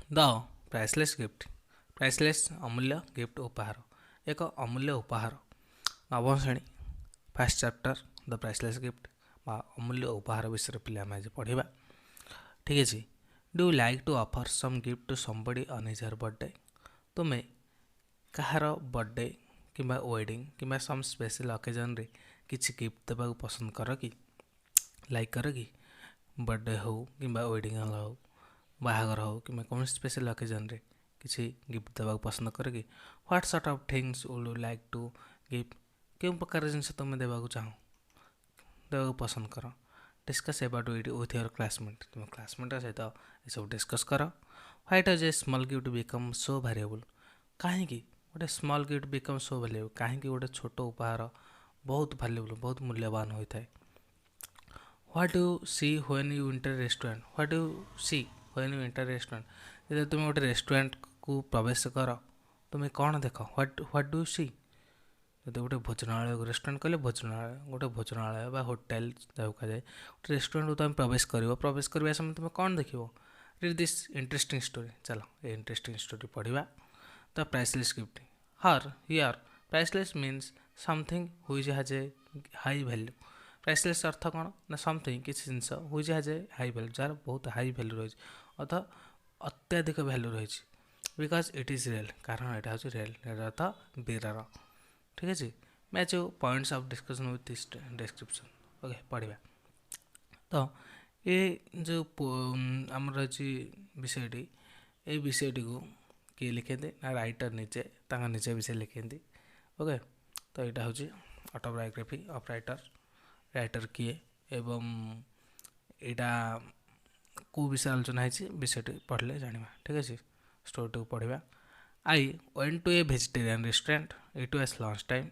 The priceless gift priceless अमूल्य gift उपहार एक अमूल्य उपहार नवम श्रेणी fast chapter the priceless gift अमूल्य उपहार विषय पे आम आज पढ़ा ठीक अच्छे। Do you like to offer some gift to somebody on his her birthday तुम्हें कहार बर्थडे कि वेडिंग कि सम स्पेशल ओकेजन रे किसी गिफ्ट देवा पसंद कर कि लाइक कर कि बर्थडे हो कि वेडिंग हो बाहागर हो कि कौन स्पेशल ओकेजन रे किसी गिफ्ट देवा पसंद कर कि what sort of things would you like to gift क्यों प्रकार जिनस तुम देवा चाहो देवा पसंद कर discuss about it with your classmate तुम क्लासमेट सहित ये सब डिस्कस कर why does a small gift become so valuable कहीं गोटे small gift become so valuable कहीं गोटे छोट उपहार बहुत वैल्यूएबल बहुत मूल्यवान होता है। What do see when you enter restaurant what do see when you enter restaurant जब तुम गोटे रेस्टोरेंट को प्रवेश कर तुम्हें कौन देख व्हाट डू सी जो गोटे भोजनालय रेस्टोरेंट कहले भोजनालय गोटे भोजनालय होटेल जहाँ कहुए गोटे रेस्टोरेंट को तुम प्रवेश करवा समय तुम कौन देख रीड दिस इंटरेस्टिंग स्टोरी चलो ये इंटरेस्टिंग स्टोरी पढ़ा the priceless gift her here priceless means something which has a high value priceless अर्थ कौन ना समथिंग किसी जिनस which has a high value जार बहुत हाई वैल्यू रही अर्थात अत्याधिक वैल्यू रही बिकज इट इज रियल कारण यहाँ हूँ रियल अर्थ बीरर ठीक अच्छे। Match points of discussion with this description okay पढ़ा तो ये जो आमर अच्छी विषयटी ये विषयटी को किए लिखेंगे ना राइटर निजे निजे विषय लिखेंगे ओके। तो यहाँ हूँ ऑटोबायोग्राफी ऑफ राइटर किए एवं यहाँ को विषय आलोचना है विषयटी पढ़ले जाना ठीक अच्छे। स्टोरी को पढ़ा I went to a vegetarian restaurant. It was lunch time.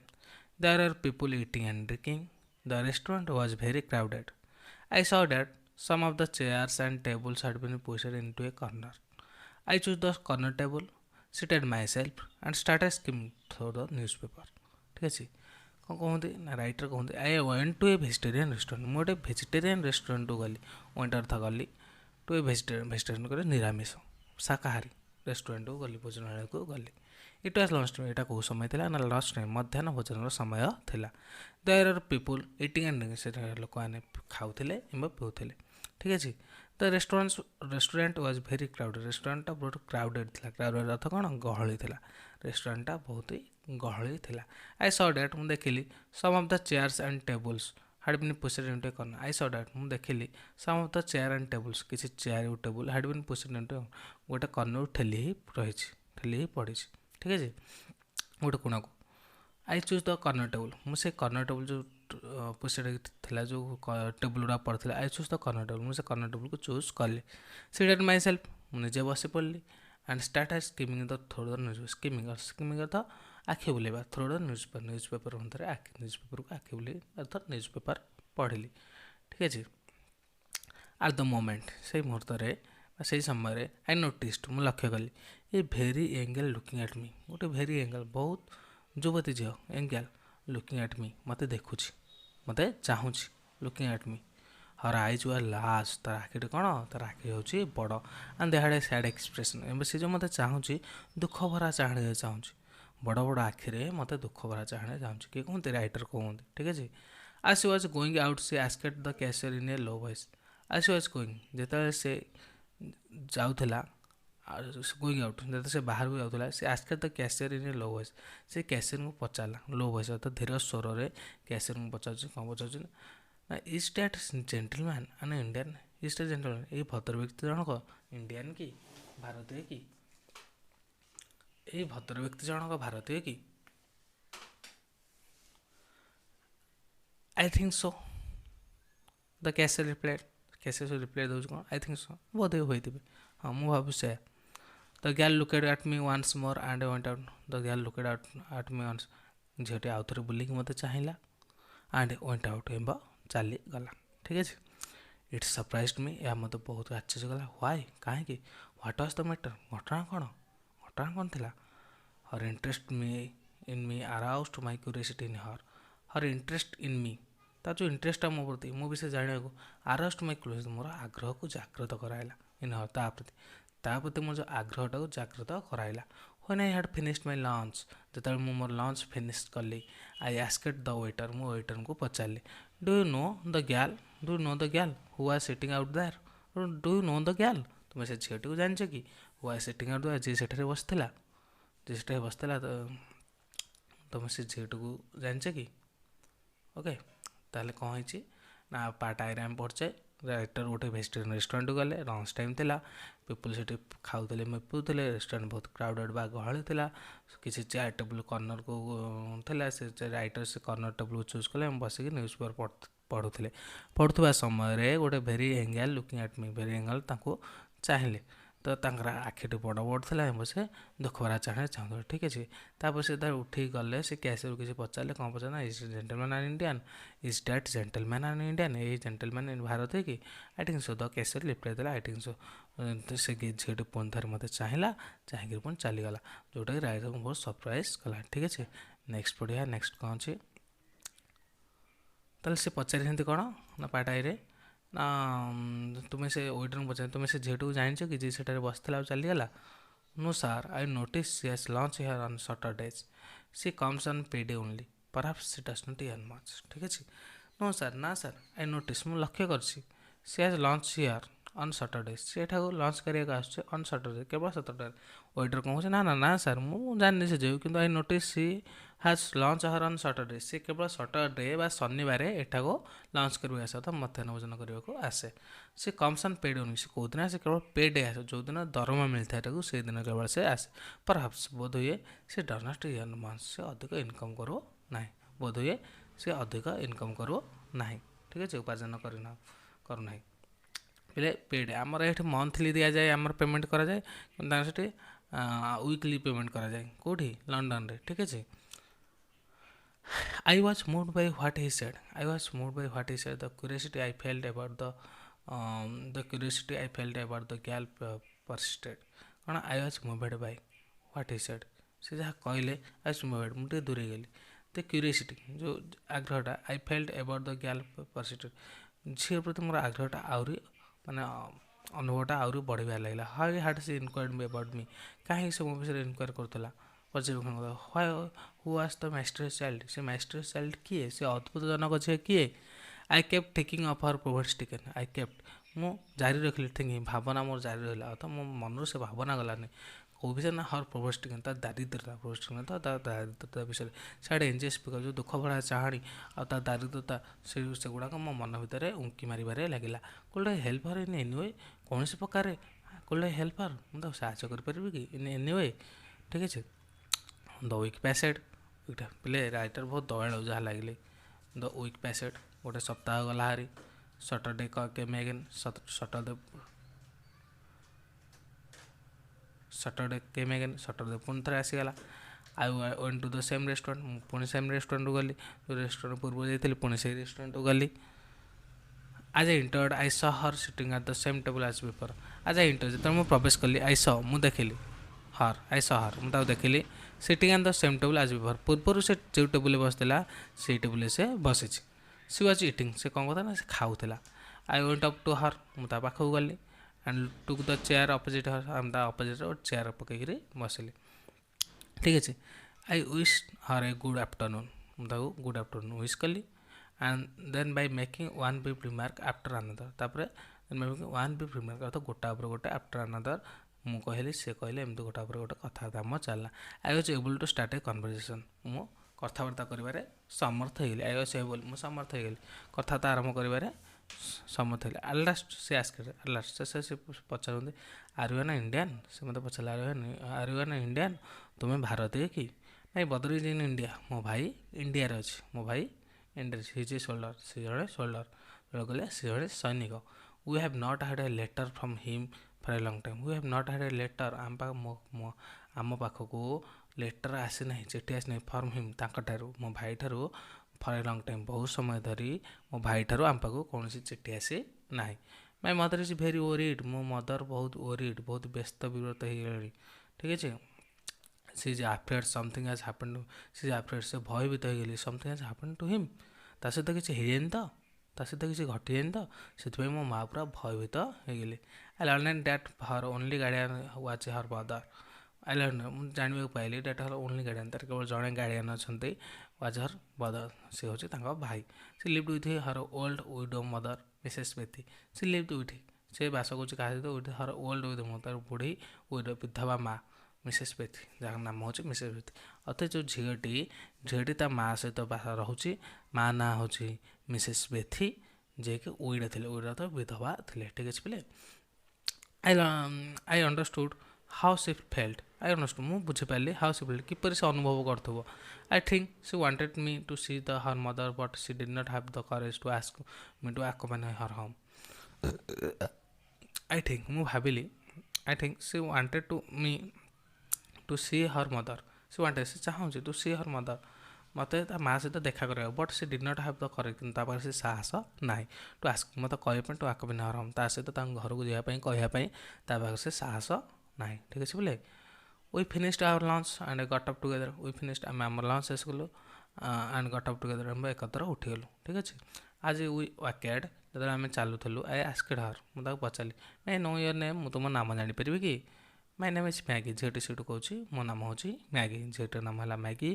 There are people eating and drinking. The restaurant was very crowded. I saw that some of the chairs and tables had been pushed into a corner. I chose the corner table, seated myself, and started skimming through the newspaper. ठीक है कौन कहते ना writer कहते I went to a vegetarian restaurant मुझे vegetarian restaurant को गली went अर्थ गली टू ए वेजिटेरियन कर निरामिष शाकाहारी रेस्टोरेंट को गली भोजनालय को गली इट वाज लंच टाइम यहाँ कौ समय था ना लंच टाइम मध्याह्न भोजन समय था there are people eating and drinking से लोक मैंने खाऊले कि पीऊे ठीक अच्छे। The restaurant was very crowded रेस्टोरेंटा बहुत क्राउडेड था क्राउडेड अर्थ कौन गहली था रेस्टोरेंटा बहुत ही गहली था। आई सॉ डैट मुझे देखिली some of the chairs and tables had been pushed into a corner. I saw that मुझे देखिली some of the chair and tables किसी चेयर और table had been pushed into गोटे कर्नर ठेली ही रही ठेली ही पड़ी ठीक है गोटे कोण को I choose the corner table मुझे कर्नर टेबुल जो पुसेड था जो टेबुल गुड़ा पड़ता I choose the corner table मुझे कर्नर टेबुल को चूज कली सीटेड माई सेल्फ मुझे बस पड़ी and start skimming the through the news skimming अर्थ आखि बुलेवा थ्रू द न्यूज पेपर अंतरे न्यूज पेपर को आखि बुले अर्थात न्यूज पेपर पढ़िली ठीक अच्छे। आट द मोमेंट से मुहूर्त से समय आई नोटिस्ड मुझे लक्ष्य कली ए भेरी एंगल लुकिंग एट मी गोटे भेरी एंगल बहुत युवती झील एंगल लुकिंग एट मी मत देखुची मत चाहूँ looking at me her eyes were last तार आखि कौन तार आखि हूँ बड़ and they had a sad expression एवं सी जो मत चाहूँ दुख भरा चाहने चाहूँ बड़ बड़ आखिरे मत दुख भरा चाहने चाहूँ किए कहते राइटर कहते ठीक अच्छे। आज सी वाज गोइंग आउट से asked the cashier in A low voice आज सी वाज गोइंग जिते से जाऊला गोइंग आउट जब से बाहर को जाऊला से asked the cashier in A low voice से कैशियर को पचारा लो वॉइस अर्थात धीर स्वर में कैशियर को पचार कौन पचार ना is that gentleman and Indian is that gentleman ये भद्र व्यक्ति जनक इंडियन कि भारतीय कि ये भद्र व्यक्ति जनक भारतीय कि I think so the cashier replied cashier reply दूँ कौन आई थिंक सो बोधे होते हाँ मुझे भाव से the girl looked at me once more and went out the girl looked at me once झीटी आउ थे बुलिक मत चाहिला एंड वेंट आउट एम चली गला ठीक अच्छे। इट्स सरप्राइज्ड मी यह मत बहुत आश्चर्य गला व्हाई कहीं व्हाट वाज द मैटर घटना कौन थी her interest in me aroused my curiosity in her interest in me तार जो इंटरेस्टा मो प्रति मो विषय जाना को आराउज्ड माय क्यूरियोसिटी मोर आग्रह को जागृत कराला इन हर ता प्रति ତା ପ୍ରତି ମୋ ଯେଉଁ ଆଗ୍ରହଟାକୁ ଜାଗ୍ରତ କରାଇଲା। When I had finished my lunch, ଯେତେବେଳେ ମୁଁ ମୋର ଲଞ୍ଚ ଫିନିଶ୍ କଲି, I asked the waiter, ମୁଁ ୱେଟରଙ୍କୁ ପଚାରିଲି, Do you know the girl? Do you know the girl who was sitting out there? Do you know the girl? ତୁମେ ସେ ଝିଅଟିକୁ ଜାଣିଛ କି? Who was sitting out there? ଯିଏ ସେଠାରେ ବସିଥିଲା, ତ ତୁମେ ସେ ଝିଅଟିକୁ ଜାଣିଛ କି? ଓକେ, ତାହେଲେ କ'ଣ ହେଇଛି ନା ପାର୍ଟ ଆଇରେ ଆମେ ପଢ଼ୁଛେ। ରାଇଟର ଗୋଟେ ଭେଜିଟେରିଆନ୍ ରେଷ୍ଟୁରାଣ୍ଟକୁ ଗଲେ, ଲଞ୍ଚ ଟାଇମ୍ ଥିଲା, ପିପୁଲ୍ ସେଠି ଖାଉଥିଲେ ପିଉଥିଲେ, ରେଷ୍ଟୁରାଣ୍ଟ ବହୁତ କ୍ରାଉଡେଡ଼ ବା ଗହଳି ଥିଲା। କିଛି ଚେୟାର ଟେବୁଲ୍ କର୍ଣ୍ଣରକୁ ଥିଲା, ସେ ରାଇଟର ସେ କର୍ଣ୍ଣର ଟେବୁଲକୁ ଚୁଜ୍ କଲେ, ଆମେ ବସିକି ନ୍ୟୁଜ୍ ପେପର ପଢ଼ୁଥିଲେ। ପଢ଼ୁଥିବା ସମୟରେ ଗୋଟେ ଭେରି ଏଙ୍ଗେଲ୍ ଲୁକିଂ ଆଟ୍ ମି, ଭେରି ଏଙ୍ଗେଲ୍ ତାଙ୍କୁ ଚାହିଁଲେ। ତ ତାଙ୍କର ଆଖିଟି ବଡ଼ ବଡ଼ ଥିଲା, ସେ ଦୁଃଖ ଭରା ଚାହୁଁଥିଲେ। ଠିକ୍ ଅଛି, ତାପରେ ସେ ତାର ଉଠିକି ଗଲେ, ସେ କ୍ୟାସିୟରକୁ କିଛି ପଚାରିଲେ। କ'ଣ ପଚାରିଲେ? Is gentleman an Indian? Is that gentleman an Indian? ଏଇ ଜେଣ୍ଟଲମ୍ୟାନ୍ ଭାରତୀୟ କି? I think so. The cashier reply ଦେଲା, ଆଇ ଥିଙ୍କ୍ ସୋ। ସେ ଝିଅଟି ପୁଣି ଥରେ ମୋତେ ଚାହିଁକିରି ପୁଣି ଚାଲିଗଲା, ଯେଉଁଟାକି ରାଇଟରଙ୍କୁ ବହୁତ ସରପ୍ରାଇଜ୍ କଲା। ଠିକ୍ ଅଛି, ନେକ୍ସଟ ପଢ଼ିବା। ନେକ୍ସଟ କ'ଣ ଅଛି? ତାହେଲେ ସେ ପଚାରିଛନ୍ତି କ'ଣ ନା ପାର୍ଟ ଆଇରେ ନା ତୁମେ ସେ ୱେଟରଙ୍କୁ ପଚାରି, ତୁମେ ସେ ଝିଅଟିକୁ ଜାଣିଛ କି ଯିଏ ସେଠାରେ ବସିଥିଲା ଆଉ ଚାଲିଗଲା? No sir, I noticed she has lunch here on Saturdays. She comes on payday only. Perhaps she does not earn much. ଠିକ୍ ଅଛି। No sir, ନା ସାର୍, I noticed, ମୁଁ ଲକ୍ଷ୍ୟ କରିଛି। She has lunch here on Saturdays. ସେ ଏଠାକୁ launch କରିବାକୁ ଆସୁଛି on Saturday, କେବଳ ସଟରଡେ। ୱେଟର କ'ଣ କହୁଛି? ନା ସାର୍, ମୁଁ ଜାଣିନି ସେ ଝିଅ, କିନ୍ତୁ I noticed she has lunch here on Saturday. ସେ କେବଳ ସଟରଡେ ବା ଶନିବାର ଏଠାକୁ ଲଞ୍ଚ କରିବାକୁ ଆସେ, ଅର୍ଥାତ୍ ମଧ୍ୟାହ୍ନ ଭୋଜନ କରିବାକୁ ଆସେ। ସେ କମ୍ସ ଅନ୍ ପେଡ୍ ଓନ୍ଲି, ସେ କେଉଁଦିନ ଆସେ? କେବଳ ପେଡ୍ ଆସେ, ଯେଉଁଦିନ ଦରମା ମିଳିଥାଏ ତାକୁ, ସେଇଦିନ କେବଳ ସେ ଆସେ। ପରହାପ୍ସ, ବୋଧହୁଏ ସେ ଡଜ୍ ନଟ୍ earn much, ସେ ଅଧିକ ଇନକମ୍ କରୁ ନାହିଁ। ବୋଧହୁଏ ସେ ଅଧିକ ଇନକମ୍ କରୁ ନାହିଁ। ଠିକ୍ ଅଛି, ଉପାର୍ଜନ କରୁନାହିଁ। ହେଲେ ପେଡ୍ ଆମର ଏଠି ମନ୍ଥଲି ଦିଆଯାଏ, ଆମର ପେମେଣ୍ଟ କରାଯାଏ, କିନ୍ତୁ ତାଙ୍କର ସେଠି ୱିକଲି ପେମେଣ୍ଟ କରାଯାଏ। କେଉଁଠି? ଲଣ୍ଡନରେ। ଠିକ୍ ଅଛି। I was moved by what he said. The curiosity I felt about the girl persisted. କ'ଣ? I was moved by what he said. ସେ ଯାହା କହିଲେ, I was moved, ମୁଁ ଟିକେ ଦୂରେଇ ଗଲି। The curiosity, ଯେଉଁ ଆଗ୍ରହଟା, I felt about the girl persisted, ଝିଅ ପ୍ରତି ମୋର ଆଗ୍ରହଟା ଆହୁରି ଅନୁଭବଟା ଆହୁରି ବଢ଼ିବାରେ ଲାଗିଲା। How had she inquired about me? କାହିଁକି ସେ ମୋ ବିଷୟରେ ଇନକ୍ୱାରି କରୁଥିଲା, ପର୍ଯ୍ୟବେକ୍ଷଣ କରୁଥିଲା। Who was the mysterious child? ସେ mysterious child କିଏ? ସେ ଅଦ୍ଭୁତଜନକ ଝିଅ କିଏ? I kept thinking of her poverty stricken. ମୁଁ ଜାରି ରଖିଲି ଥିଙ୍କିଂ, ଭାବନା ମୋର ଜାରି ରହିଲା, ଅର୍ଥାତ୍ ମୋ ମନରୁ ସେ ଭାବନା ଗଲାନି। କେଉଁ ବିଷୟରେ? ନା ହର୍ poverty stricken, ତା ଦାରିଦ୍ରତା, ତା ଦାରିଦ୍ରତା ବିଷୟରେ। ସିଆଡ଼େ ଏନ୍ଜିଏସ୍ ସ୍ପିକର, ଯେଉଁ ଦୁଃଖ ଭରା ଚାହାଣୀ ଆଉ ତା ଦାରିଦ୍ରତା, ସେଗୁଡ଼ାକ ମୋ ମନ ଭିତରେ ଉଙ୍କି ମାରିବାରେ ଲାଗିଲା। Could help her in any way? କୌଣସି ପ୍ରକାରେ କୋଲ୍ଡ ହେଲ୍ପ ହର୍, ମୁଁ ତାକୁ ସାହାଯ୍ୟ କରିପାରିବି କି? In any we? ଠିକ୍ ଅଛି। ଦ ୱିକ୍ ପ୍ୟାସେଡ୍, ପିଲେ ରାଇଟର ବହୁତ ଦୟାଳୁ ଯାହା ଲାଗିଲେ। ଦ ୱିକ୍ ପ୍ୟାସେଡ୍, ଗୋଟେ ସପ୍ତାହ ଗଲା ହାରି। ସଟରଡେ କେମ୍ ଏଗେନ୍, ସଟରଡେ ପୁଣି ଥରେ ଆସିଗଲା। I went to the same restaurant, ମୁଁ ପୁଣି ସେମ୍ ରେଷ୍ଟୁରାଣ୍ଟକୁ ଗଲି, ଯେଉଁ ରେଷ୍ଟୁରାଣ୍ଟ ପୂର୍ବରୁ ଯାଇଥିଲି ପୁଣି ସେଇ ରେଷ୍ଟୁରାଣ୍ଟକୁ ଗଲି। As I entered, I saw her sitting at the same table as before. As I entered, ଯେତେବେଳେ ମୁଁ ପ୍ରବେଶ କଲି, ମୁଁ ଦେଖିଲି ମୁଁ ତାକୁ ଦେଖିଲି sitting on the same table as before, ପୂର୍ବରୁ ସେ ଯେଉଁ ଟେବୁଲରେ ବସିଥିଲା ସେଇ ଟେବୁଲରେ ସେ ବସିଛି। ସି ୱାଜ୍ ଇଟିଂ, ସେ କ'ଣ କରୁଥିଲା ନା ସେ ଖାଉଥିଲା। I went up to her, ମୁଁ ତା ପାଖକୁ ଗଲି, ଆଣ୍ଡ ଟୁକ୍ ଦ ଚେୟାର ଅପୋଜିଟ୍ ହର୍, ଆମେ ତା ଅପୋଜିଟ୍ରେ ଗୋଟେ ଚେୟାର ପକେଇକିରି ବସିଲି। ଠିକ୍ ଅଛି। I wished her a good afternoon, ମୁଁ ତାକୁ ଗୁଡ୍ ଆଫ୍ଟରନୁନ୍ ୱିଶ୍ କଲି। And then by making one brief remark after another, ତାପରେ ୱାନ୍ ବ୍ରିଫ୍ ରିମାର୍କ, ଅର୍ଥାତ୍ ଗୋଟା ଉପରେ ଗୋଟେ ଆଫ୍ଟର ଆନଦର ମୁଁ କହିଲି, ସେ କହିଲେ, ଏମିତି ଗୋଟା ଉପରେ ଗୋଟେ କଥାବାର୍ତ୍ତା ଆମର ଚାଲିଲା। I was able to start a conversation, ମୁଁ କଥାବାର୍ତ୍ତା କରିବାରେ ସମର୍ଥ ହେଇଗଲି। ମୁଁ ସମର୍ଥ ହେଇଗଲି, କଥାବାର୍ତ୍ତା ଆରମ୍ଭ କରିବାରେ ସମର୍ଥ ହେଇଗଲି। ଆଲାଷ୍ଟ ସେ ପଚାରନ୍ତି, ଆର୍ ୟୁ ଆନ୍ ଇଣ୍ଡିଆନ୍? ସେ ମୋତେ ପଚାରିଲା, ଆର୍ ୟୁ ଆନ୍ ଇଣ୍ଡିଆନ୍? ତୁମେ ଭାରତୀୟ କି? ନାଇଁ, ବଦର ଇଜ୍ ଇନ୍ ଇଣ୍ଡିଆ, ମୋ ଭାଇ ଇଣ୍ଡିଆରେ ଅଛି, ହିଜ୍ ଏ ସୋଲ୍ଡର, ସେ ଜଣେ ସୋଲ୍ଡର, କହିଲେ ସେ ଜଣେ ସୈନିକ। We have not had a letter from him for a long time. We have not had a letter, ଆମ ପାଖକୁ ଲେଟର ଆସିନାହିଁ, ଚିଠି ଆସିନାହିଁ, ଫର୍ମ ହିମ୍, ତାଙ୍କଠାରୁ, ମୋ ଭାଇଠାରୁ, ଫର୍ ଏ ଲଙ୍ଗ୍ ଟାଇମ୍, ବହୁତ ସମୟ ଧରି ମୋ ଭାଇଠାରୁ ଆମ ପାଖକୁ କୌଣସି ଚିଠି ଆସି ନାହିଁ। ମାଇ ମଦର ଇଜ୍ ଭେରି ୱରିଡ୍, ମୋ ମଦର ବହୁତ ୱରିଡ୍, ବହୁତ ବ୍ୟସ୍ତ ବିବ୍ରତ ହେଇଗଲେଣି। ଠିକ୍ ଅଛି। ସେ ଇଜ୍ ଆଫ୍ରେଡ୍ ସମଥିଙ୍ଗ ହାଜ୍ ହାପେଣ୍ଡ, ସେ ଭୟଭୀତ ହେଇଗଲି, ସମଥିଙ୍ଗ ହାଜ୍ ହାପେଣ୍ଡ ଟୁ ହିମ୍, ତା ସହିତ କିଛି ହେଇଯାଇନି ତ? ତା ସହିତ କିଛି ଘଟିଯାଇନି ତ, ସେଥିପାଇଁ ମୋ ମା ପୁରା ଭୟଭୀତ ହେଇଗଲି। I learned that her only guardian was her mother. I learn, ମୁଁ ଜାଣିବାକୁ ପାଇଲି ଦ୍ୟାଟ୍ ହର୍ ଓନ୍ଲି ଗାର୍ଡ଼ିଆନ୍, ତାର କେବଳ ଜଣେ ଗାର୍ଡ଼ିଆନ୍ ଅଛନ୍ତି, ୱାଜ୍ ହର୍ ମଦର, ସେ ହେଉଛି ତାଙ୍କ ଭାଇ। ସେ lived with her old widow mother Mrs Bethy. ସେ ଲିଭ୍ଡ ୱିଥ୍, ସେ ବାସ କରୁଛି କାହା ସହିତ, with her old widow mother, ତାର ବୁଢ଼ୀ ୱିଡୋ ବିଧବା ମା ମିସେସ୍ ବେଥି, ଯାହାର ନାମ ହେଉଛି ମିସେସ୍ ବେଥି। ଅଥଚ ଯେଉଁ ଝିଅଟି ତା ମା ସହିତ ରହୁଛି, ମା ନାଁ ହେଉଛି ମିସେସ୍ ବେଥି, ଯିଏକି ୱିଡୋ ଥିଲେ, ୱିଡୋ ତ ବିଧବା ଥିଲେ। ଠିକ୍ ଅଛି ପିଲେ। ଆଇ ଅଣ୍ଡରଷ୍ଟୁଡ୍ ହାଉ ସେ ଫେଲ୍ଟ। ଆଇ ଅଣ୍ଡରଷ୍ଟୁଡ୍, ମୁଁ ବୁଝିପାରିଲି ହାଉ ସେ ଫେଲ୍ଟ, କିପରି ସେ ଅନୁଭବ କରୁଥିବ। ଆଇ ଥିଙ୍କ ସେ wanted me to see the her mother but she did not have the courage to ask me to accompany her home. I think, ମୁଁ ଭାବିଲି, ଆଇ ଥିଙ୍କ ସେ wanted to see her mother, ସେ wanted, ସେ ଚାହୁଁଛି two see her ମଦର, ମୋତେ ତା ମା ସହିତ ଦେଖା କରିବାକୁ, but she did not have the courage, କିନ୍ତୁ ତା ପାଖରେ ସେ ସାହସ ନାହିଁ, ଟୁ ଆସ୍କ, ମୋତେ କହିବା ପାଇଁ, ଟୁ ଆକମ୍ପାନି ହର୍ ହୋମ୍, ତା ସହିତ ତାଙ୍କ ଘରକୁ ଯିବା ପାଇଁ କହିବା ପାଇଁ ତା ପାଖରେ ସେ ସାହସ ନାହିଁ। ଠିକ୍ ଅଛି ବୋଲେ। We finished our lunch and got up together. We finished, ଆମେ ଆମର ଲଞ୍ଚ ଶେଷ କଲୁ, ଆଣ୍ଡ ଗଟ୍ ଅପ୍ ଟୁଗେଦର, ଆମେ ଏକତ୍ର ଉଠିଗଲୁ। ଠିକ୍ ଅଛି। ଆଜି ୱି ୱାକେଡ୍, ଯେତେବେଳେ ଆମେ ଚାଲୁଥିଲୁ, ଆଇ ଆସ୍କଡ୍ ହର୍, ମୁଁ ତାକୁ ପଚାରିଲି, May I no your name, ମୁଁ ତୁମ ନାମ ଜାଣିପାରିବି କି? ମାଇ ନେମ୍ ଇଜ୍ ମ୍ୟାଗି। ଝିଅଟି ସେଠୁ କହୁଛି ମୋ ନାମ ହେଉଛି ମ୍ୟାଗି। ଝିଅଟିର ନାମ ହେଲା ମ୍ୟାଗି,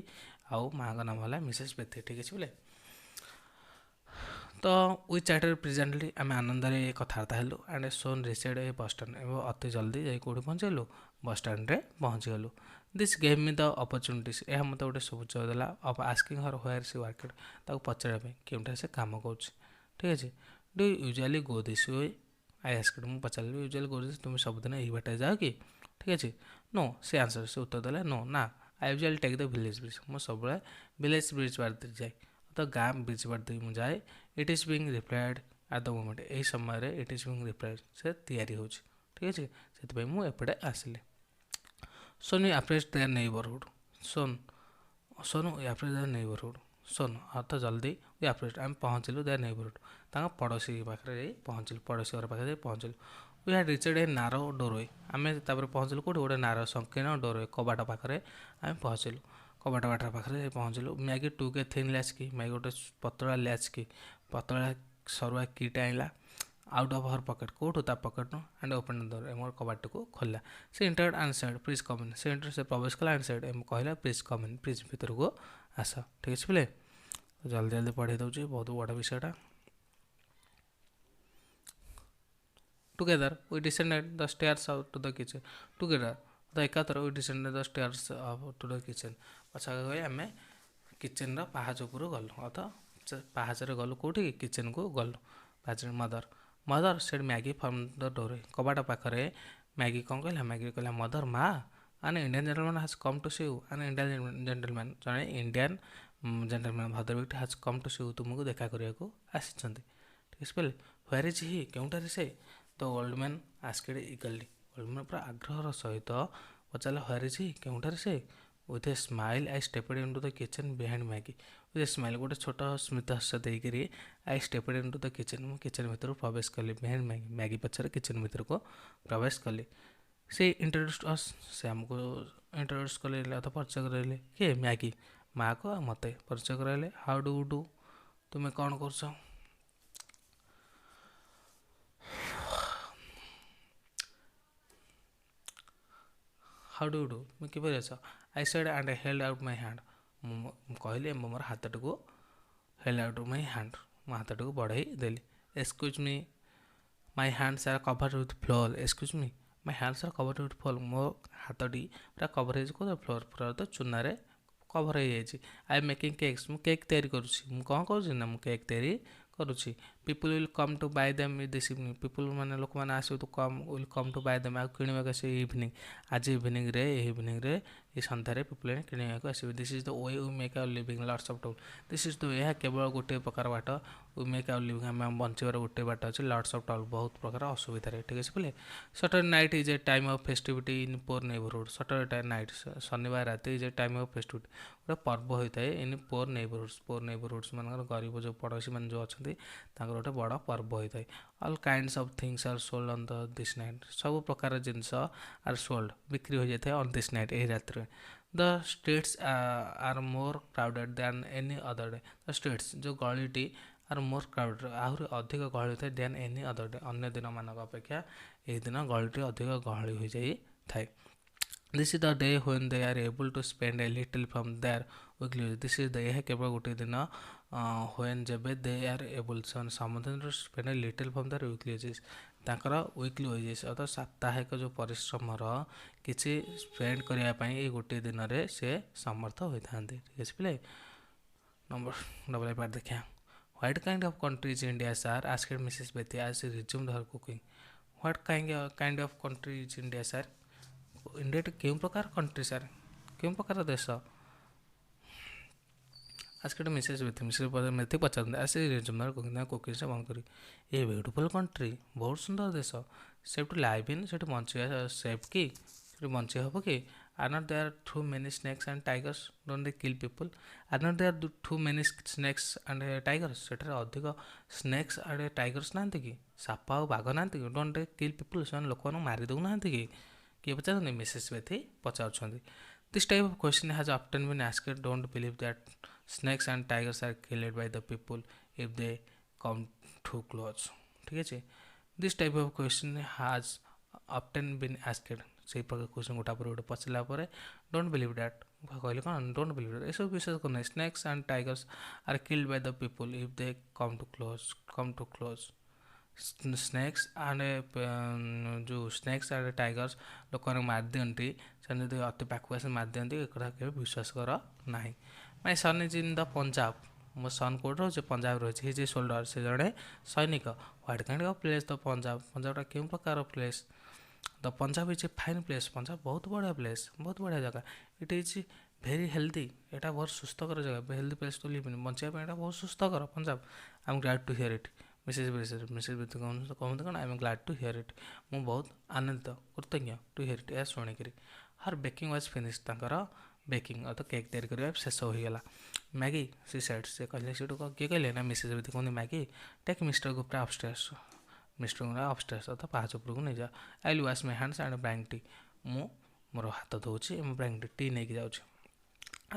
ଆଉ ମାଆଙ୍କ ନାମ ହେଲା ମିସେସ୍ ବେଥି। ଠିକ୍ ଅଛି ବୋଲେ। ତ ୱି ଚାଟେଡ୍ ପ୍ଲିଜେଣ୍ଟଲି, ଆମେ ଆନନ୍ଦରେ କଥାବାର୍ତ୍ତା ହେଲୁ, ଆଣ୍ଡ ସୋନ୍ ରିଚେଡ୍ ଏ ବସଷ୍ଟାଣ୍ଡ, ଏବଂ ଅତି ଜଲ୍ଦି ଯାଇ କେଉଁଠି ପହଞ୍ଚିଗଲୁ, ବସଷ୍ଟାଣ୍ଡରେ ପହଞ୍ଚିଗଲୁ। ଦିସ୍ ଗେଭ୍ ମି ଦ ଅପରଚ୍ୟୁନିଟିସ୍, ଏହା ମୋତେ ଗୋଟେ ସୁଯୋଗ ଦେଲା, of asking her where she worked, ତାକୁ ପଚାରିବା ପାଇଁ କେଉଁଠାରେ ସେ କାମ କରୁଛି। ଠିକ୍ ଅଛି। Do usually go this way, I asked, ମୁଁ ପଚାରିଲି ୟୁଜୁଆଲି ଗୋ ଦିସ୍, ତୁମେ ସବୁଦିନ ଏହି ବାଟରେ ଯାଅ କି? ଠିକ୍ ଅଛି। ନୋ, ସେ ଆନ୍ସର୍, ସେ ଉତ୍ତର ଦେଲା, ନୋ, ନା, I usually take the village bridge, ମୁଁ ସବୁବେଳେ ଭିଲେଜ୍ ବ୍ରିଜ୍ ବାଟ ଦେଇ ଯାଏ, ତ ଗାଁ ବ୍ରିଜ୍ ବାଟ ଦେଇ ମୁଁ ଯାଏ। It is being repaired at the moment, ଏହି ସମୟରେ ଇଟ୍ ଇଜ୍ ବିଙ୍ଗ ରିପେୟାର୍ଡ, ସେ ତିଆରି ହେଉଛି। ଠିକ୍ ଅଛି, ସେଥିପାଇଁ ମୁଁ ଏପଟେ ଆସିଲି। Soon you approach their neighbourhood, soon you approach their neighbourhood, soon ଅର୍ଥ ଜଲ୍ଦି, ୟୁ ଆପ୍ରୋଚ୍, ଆମେ ପହଞ୍ଚିଲୁ ଦେୟାର ନେଇବରହୁଡ୍, ତାଙ୍କ ପଡ଼ୋଶୀ ପାଖରେ ଯାଇ ପହଞ୍ଚିଲୁ, ପଡ଼ୋଶୀ ଘର ପାଖରେ ଯାଇ ପହଞ୍ଚିଲୁ। ୱି ହ୍ୟାଡ୍ ରିଚେଡ୍ ଏ ନାରୋ ଡୋରୱେ, ଆମେ ତାପରେ ପହଞ୍ଚିଲୁ କେଉଁଠି, ଗୋଟେ ନାରୋ ସଂକୀର୍ଣ୍ଣ ଡୋରୱେ, କବାଟ ପାଖରେ ଆମେ ପହଞ୍ଚିଲୁ। କବାଟ ପାଖରେ ଯାଇ ପହଞ୍ଚିଲୁ। ମ୍ୟାଗି ଟୁକ୍ ଏ ଥିନ୍ ଲ୍ୟାଚ୍ କି, ମ୍ୟାଗି ଗୋଟେ ପତଳା ଲ୍ୟାଚ୍ କି, ପତଳା ସରୁଆ କିଟା ଆଣିଲା, ଆଉଟ୍ ଅଫ୍ ହର୍ ପକେଟ୍, କେଉଁଠୁ, ତା ପକେଟ୍ରୁ, ଆଣ୍ଡ ଓପନ୍ ଦ ଡୋର୍, ମୋର କବାଟକୁ ଖୋଲିଲା। ସେ entered and said please come in, ସେ ପ୍ରବେଶ କଲା, ଆଣ୍ଡ ସେଡ୍, କହିଲା ପ୍ଲିଜ୍ କମ୍ ଇନ୍, ପ୍ଲିଜ୍ ଭିତରକୁ ଆସ। ଠିକ୍ ଅଛି ପିଲେ, ଜଲ୍ଦି ପଢ଼େଇ ଦେଉଛି, ବହୁତ ବଡ଼ ବିଷୟଟା। Together we descended the stairs out to the kitchen, together, ତ ଏକାଥର we descended the stairs out to the kitchen, ପଛାକ କହି ଆମେ କିଚେନ୍ର ପାହାଚ ଉପରୁ ଗଲୁ, ପାହାଚରେ ଗଲୁ କେଉଁଠି, କିଚେନ୍କୁ ଗଲୁ। ପାହାଚରେ mother said Maggie from the door, କବାଟ ପାଖରେ ମ୍ୟାଗି କ'ଣ କହିଲା, ମ୍ୟାଗି କହିଲା, ମଦର, ମା, an Indian gentleman has come to see you, an Indian gentleman, ଜଣେ ଇଣ୍ଡିଆନ୍ ଜେଣ୍ଟଲମ୍ୟାନ୍, ଭଦ୍ରବ୍ୟକ୍ତି has come to see you, ତୁମକୁ ଦେଖା କରିବାକୁ ଆସିଛନ୍ତି। ଠିକ୍ ଅଛି କହିଲେ। ହ୍ୱେର୍ ଇଜ୍ ହି, କେଉଁଠାରେ ସେ? ତ old man asked eagerly, old man ପୁରା ଆଗ୍ରହର ସହିତ ପଚାରିଲା, ହ୍ୱେର୍ ଇଜ୍ ହି, କେଉଁଠାରେ ସେ? With a smile I stepped into the kitchen behind Maggie, with a smile, ଗୋଟେ ଛୋଟ ସ୍ମିତ ହସ ଦେଇକରି, I stepped into the kitchen, ମୁଁ କିଚେନ୍ ଭିତରକୁ ପ୍ରବେଶ କଲି, ବିହାଇଣ୍ଡ ମ୍ୟାଗି, ମ୍ୟାଗି ପଛରେ କିଚେନ୍ ଭିତରକୁ ପ୍ରବେଶ କଲି। ସେ ଇଣ୍ଟ୍ରୋଡ୍ୟୁସ୍ଡ ଅସ୍, ସେ ଆମକୁ ଇଣ୍ଟ୍ରୋଡ୍ୟୁସ୍ କରେଇଲେ, ଅର୍ଥାତ୍ ପରିଚୟ କରାଇଲେ, କିଏ, ମ୍ୟାଗି, ମାଆକୁ ଆଉ ମୋତେ ପରିଚୟ କରାଇଲେ। ହାଉ ଡୁ ୟୁ ଡୁ, ତୁମେ କ'ଣ କରୁଛ? ହାଉ ଡୁ ୟୁ ଡୁ, ତୁମେ କିପରି ଅଛ? I said and held out my hand, ମୁଁ କହିଲି ଏବଂ ମୋର ହାତଟିକୁ, ହେଲ୍ଡ ଆଉଟ୍ ମାଇ ହ୍ୟାଣ୍ଡ, ମୋ ହାତଟିକୁ ବଢ଼େଇ ଦେଲି। Excuse me, my hands are covered with flour, excuse me, my hands are covered with flour, ମୋ ହାତଟି ପୁରା କଭର୍ ହେଇଛି କେଉଁଥିରେ, ଫ୍ଲୋର୍, ତ ଚୂନାରେ କଭର୍ ହେଇଯାଇଛି। ଆଇ ଏମ୍ ମେକିଂ କେକ୍ସ, ମୁଁ କେକ୍ ତିଆରି କରୁଛି। ମୁଁ କ'ଣ କରୁଛି ନା, ମୁଁ କେକ୍ ତିଆରି କରୁଛି। People will come to buy them this evening, people ମାନେ ଲୋକମାନେ ଆସିବେ, ତୁ will come to buy them, ଆଉ କିଣିବାକୁ ଆସିବେ ଇଭିନିଂ, ଆଜି ଇଭିନିଂରେ, ଏହି ସନ୍ଧ୍ୟାରେ ପିପୁଲ୍ କିଣିବାକୁ ଆସିବେ। This is the way we make our living, lots of toil, this is the, ଏହା କେବଳ ଗୋଟିଏ ପ୍ରକାର ବାଟ, ୱି ମେକ୍ ଆୱାର ଲିଭିଂ, ଆମେ ବଞ୍ଚିବାର ଗୋଟିଏ ବାଟ ଅଛି, ଲଟ୍ସ ଅଫ୍ ଟୋଲ୍, ବହୁତ ପ୍ରକାର ଅସୁବିଧାରେ। ଠିକ୍ ଅଛି ପିଲେ। Saturday night is a time of festivity in poor neighbourhood, Saturday night, ଶନିବାର ରାତି, is a time of festivity, ଗୋଟେ ପର୍ବ ହୋଇଥାଏ ଇନ୍ ପୋର୍ ନେଇବରହୁଡ୍ସ ମାନଙ୍କର, ଗରିବ ଯେଉଁ ପଡ଼ୋଶୀ ମାନେ ଯେଉଁ ଅଛନ୍ତି, ତାଙ୍କର ଗୋଟେ ବଡ଼ ପର୍ବ ହୋଇଥାଏ। All kinds of things are sold on this night, ସବୁ ପ୍ରକାର ଜିନିଷ ଆର୍ ସୋଲ୍ଡ, ବିକ୍ରି ହୋଇଯାଇଥାଏ ଅନ୍ ଦିସ୍ ନାଇଟ୍, ଏହି ରାତିରେ। ଦ ଷ୍ଟ୍ରିଟ୍ସ ଆର୍ ମୋର୍ କ୍ରାଉଡେଡ୍ ଦ୍ୟାନ୍ ଏନି ଅଦର ଡେ, ଦ ଷ୍ଟ୍ରିଟ୍ସ, ଯେଉଁ ଗଳିଟି, ଆର୍ ମୋର୍ କ୍ରାଉଡେଡ୍ ଆହୁରି ଅଧିକ ଗହଳି ହୋଇଥାଏ ଦେନ୍ ଏନି ଅଦର ଡେ ଅନ୍ୟ ଦିନମାନଙ୍କ ଅପେକ୍ଷା ଏହି ଦିନ ଗହଳିଟି ଅଧିକ ଗହଳି ହୋଇଯାଇଥାଏ। This is the day when they are able to spend a little from their weekly this is the ଏହା କେବଳ ଗୋଟିଏ ଦିନ ହ୍ୱେନ୍ ଯେବେ ଦେ ଆର୍ ଏବୁଲ୍ ସେମାନେ ସମୁଦ୍ର spend a little from their weekly wages ତାଙ୍କର ୱିକଲି ୱେଜେସ୍ ଅର୍ଥାৎ ସାପ୍ତାହିକ ଯେଉଁ ପରିଶ୍ରମର କିଛି ସ୍ପେଣ୍ଡ କରିବା ପାଇଁ ଏଇ ଗୋଟିଏ ଦିନରେ ସେ ସମର୍ଥ ହୋଇଥାନ୍ତି। ଠିକ୍ ଅଛି ପିଲେ ନମ୍ବର ଡବଲ ଏ ପାର୍ଟ ଦେଖିବା what kind of countries India sir asked Mrs Bethy as she resumed her cooking what kind of countries India sir ଇଣ୍ଡିଆଟି କେଉଁ ପ୍ରକାର କଣ୍ଟ୍ରି ସାର୍ କେଉଁ ପ୍ରକାର ଦେଶ ଆସ୍କେଡ୍ ମିସେସ୍ ବେଥି ପଚାରନ୍ତି ଆଜ୍ ସି ରିଜ୍ୟୁମ୍ଡ ହର୍ କୁକିଂ ତାଙ୍କ କୁକିଂରେ ବନ୍ଦ କରି ଏ ବ୍ୟୁଟିଫୁଲ୍ କଣ୍ଟ୍ରି ବହୁତ ସୁନ୍ଦର ଦେଶ ସେଠି ଲାଇଭ୍ ଇନ୍ ସେଠି ବଞ୍ଚିବା ସେଫ୍ କି ସେଠି ବଞ୍ଚି ହେବ କି are not there too many snakes and tigers don't they kill people are not there too many snakes and tigers ସେଠାରେ ଅଧିକ ସ୍ନେକ୍ସ ଆଣ୍ଡ ଟାଇଗର୍ସ ନାହାନ୍ତି କି ସାପ ଆଉ ବାଘ ନାହାନ୍ତି କି ଡୋଣ୍ଟ ଦେ କିଲ୍ ପିପୁଲ୍ ସେମାନେ ଲୋକମାନଙ୍କୁ ମାରି ଦେଉନାହାନ୍ତି କି କିଏ ପଚାରୁଛନ୍ତି ମିସେସ୍ ବେଥି ପଚାରୁଛନ୍ତି this type of question has often been asked don't believe that snakes and tigers are killed by the people if they come too close ठीक है this type of question has often been asked ସେଇ ପ୍ରକାର question ଗୋଟା ପରେ ଗୋଟେ ପଚାରିଲା ପରେ don't believe that କହିଲେ କ'ଣ ଡୋଣ୍ଟ ବିଲିଭ୍ ଦ୍ୟାଟ୍ ଏସବୁ ବିଶ୍ୱାସ କରୁନାହିଁ snakes and tigers are killed by the people if they come too close snakes and ଯେଉଁ ସ୍ନେକ୍ସ ଆଣ୍ଡ ଟାଇଗର୍ସ ଲୋକମାନଙ୍କୁ ମାରିଦିଅନ୍ତି ସେମାନେ ଯଦି ଅତି ପାଖକୁ ଆସି ମାରିଦିଅନ୍ତି ଏଗୁଡ଼ା କେବେ ବିଶ୍ୱାସ କର ନାହିଁ ମାଇ ସନ୍ ଇଜ୍ ଇନ୍ ଦ ପଞ୍ଜାବ ମୋ ସନ୍ କେଉଁଠି ରହୁଛି ପଞ୍ଜାବ ରହିଛି ହିଜ୍ ସୋଲ୍ଡର ସେ ଜଣେ ସୈନିକ ହ୍ୱାଟ୍ କାଇଣ୍ଡ ଅଫ୍ ପ୍ଲେସ୍ ଦ ପଞ୍ଜାବ ପଞ୍ଜାବଟା କେଉଁ ପ୍ରକାର place the Punjab is a fine place Punjab ବହୁତ ବଢ଼ିଆ ପ୍ଲେସ୍ ବହୁତ ବଢ଼ିଆ ଜାଗା ଇଟ୍ ଇଜ୍ ଭେରି ହେଲ୍ଦି ଏଇଟା ବହୁତ ସୁସ୍ଥକର ଜାଗା healthy place to live in ବଞ୍ଚିବା ପାଇଁ ଏଇଟା ବହୁତ ସୁସ୍ଥକର Punjab I am glad to hear it Mrs Bethy କହନ୍ତି କ'ଣ I am glad to hear it ମୁଁ ବହୁତ ଆନନ୍ଦିତ କୃତଜ୍ଞ ଟୁ ହିୟର୍ ଇଟ୍ ଏହା ଶୁଣିକିରି ହର୍ ବେକିଂ ୱାଜ୍ ଫିନିଶ୍ ତାଙ୍କର ବେକିଂ ଅର୍ଥାৎ କେକ୍ ତିଆରି କରିବା ଶେଷ ହୋଇଗଲା ମ୍ୟାଗି ସି ସାଇଡ୍ ସେ କହିଲେ ସେଠୁ କିଏ କହିଲେ ନା ମିସେସ୍ ବେଥି କୁହନ୍ତି Maggie take Mister Gupta upstairs Mister Gupta upstairs ଅର୍ଥାৎ ପାହାଚ ଉପରକୁ ନେଇଯାଅ I will wash my hands and bring tea ମୁଁ ମୋର ହାତ ଧୋଉଛି ଏବଂ ବ୍ରାଙ୍କ୍ ଟି ନେଇକି ଯାଉଛି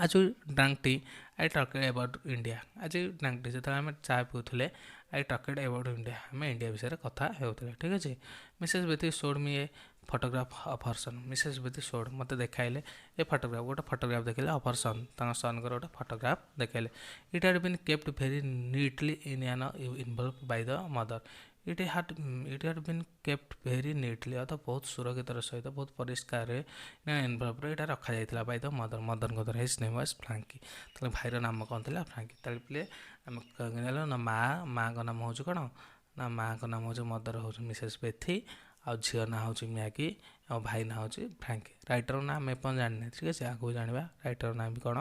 as we drank tea I talked about India as we drank tea ଯେତେବେଳେ ଆମେ ଚା ପିଉଥିଲେ ଆଇ ଟକେଡ୍ ଏବାଉଟ୍ ଇଣ୍ଡିଆ ଆମେ ଇଣ୍ଡିଆ ବିଷୟରେ କଥା ହେଉଥିଲେ ଠିକ୍ ଅଛି Mrs Bethy showed me a photograph of her son Mrs Bethy showed ମୋତେ ଦେଖାଇଲେ ଏ ଫଟୋଗ୍ରାଫ ଗୋଟେ ଫଟୋଗ୍ରାଫ ଦେଖାଇଲେ ଅଫ୍ ହର୍ ସନ୍ ତାଙ୍କ ସନ୍ଙ୍କର ଗୋଟେ ଫଟୋଗ୍ରାଫ ଦେଖାଇଲେ it had been kept very neatly in an envelope by the mother it had been kept very ନିଟଲି ଅର୍ଥାৎ ବହୁତ ସୁରକ୍ଷିତର ସହିତ ବହୁତ ପରିଷ୍କାରରେ ଇନଭଲ୍ଭରେ ଏଇଟା ରଖାଯାଇଥିଲା ବାଇ ଦ ମଦରଙ୍କ ଦ୍ୱାରା ହିଜ୍ ନେମ୍ ୱାଜ୍ ଫ୍ରାଙ୍କି ତାହେଲେ ଭାଇର ନାମ କ'ଣ ଥିଲା ଫ୍ରାଙ୍କି ତାହେଲେ ପିଲେ ଆମେ କହିଲେ ନା ମାଆଙ୍କ ନାମ ହେଉଛି କ'ଣ ନା ମାଆଙ୍କ ନାମ ହେଉଛି ମଦର ହେଉଛି ମିସେସ୍ ବେଥି ଆଉ ଝିଅ ନାଁ ହେଉଛି ମ୍ୟାଗି ଆଉ ଭାଇ ନାଁ ହେଉଛି ଫ୍ରାଙ୍କି ରାଇଟର ନାଁ ଆମେ ଏପର୍ଯ୍ୟନ୍ତ ଜାଣିନେ ଠିକ୍ ଅଛି ଆଗକୁ ଜାଣିବା ରାଇଟର ନାଁ ବି କ'ଣ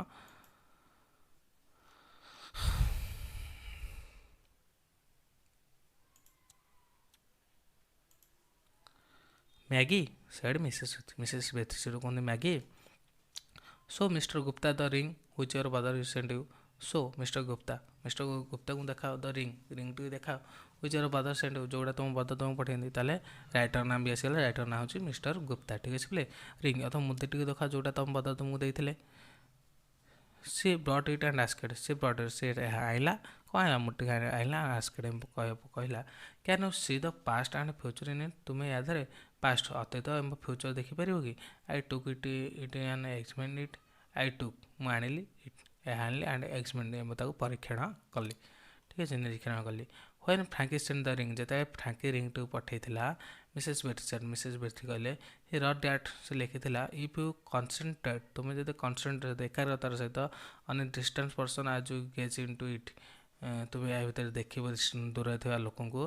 ମ୍ୟାଗି said ମିସେସ୍ ବେଥି ସେଠୁ କୁହନ୍ତି Maggie so Mister Gupta the ring which your brother send you so Mister ଗୁପ୍ତାକୁ ଦେଖାଅ ଦ ରିଙ୍ଗଟିକୁ ଦେଖାଅ which your brother send you ଯେଉଁଟା ତୁମ ବ୍ରଦର ତୁମକୁ ପଠାଇନ୍ତି ତାହେଲେ ରାଇଟର ନାଁ ବି ଆସିଗଲା ରାଇଟର ନାଁ ହେଉଛି ମିଷ୍ଟର ଗୁପ୍ତା ଠିକ୍ ଅଛି ପିଲେ ରିଙ୍ଗ ଅଥବା ମୁଦିଟିକୁ ଦେଖାଅ ଯେଉଁଟା ତୁମ ବ୍ରଦର ତୁମକୁ ଦେଇଥିଲେ she brought it and asked she brought it ସେ ଆଇଲା କ'ଣ ଆଇଲା ମୁଦିଟି ଆଇଲା ଆସ୍କେଡ୍ କହିଲା can you see the past and future in it ତୁମେ ୟା ଦେହରେ ପାଷ୍ଟ ଅତୀତ ଏବଂ ଫ୍ୟୁଚର ଦେଖିପାରିବ କି I took it and experiment it I took ମୁଁ ଆଣିଲି ଆଣିଲି ଆଣ୍ଡ ଏକ୍ସପେରିମେଣ୍ଟ ମୁଁ ତାକୁ ପରୀକ୍ଷଣ କଲି ଠିକ୍ ଅଛି ନିରୀକ୍ଷଣ କଲି when Frankie send the ring ଯେତେବେଳେ ଫ୍ରାଙ୍କି ରିଙ୍ଗଟିକୁ ପଠାଇଥିଲା ମିସେସ୍ ବେଥି କହିଲେ ହି ରଟ୍ ଦ୍ୟାଟ୍ ସେ ଲେଖିଥିଲା ଇଫ୍ ୟୁ କନସେଣ୍ଟ୍ରେଟ୍ ତୁମେ ଯଦି କନସେଣ୍ଟ୍ରେଟ୍ ଏକାଗ୍ରତାର ସହିତ on a distance person as you gaze into it ତୁମେ ଏହା ଭିତରେ ଦେଖିବ ଦୂରରେ ଥିବା ଲୋକଙ୍କୁ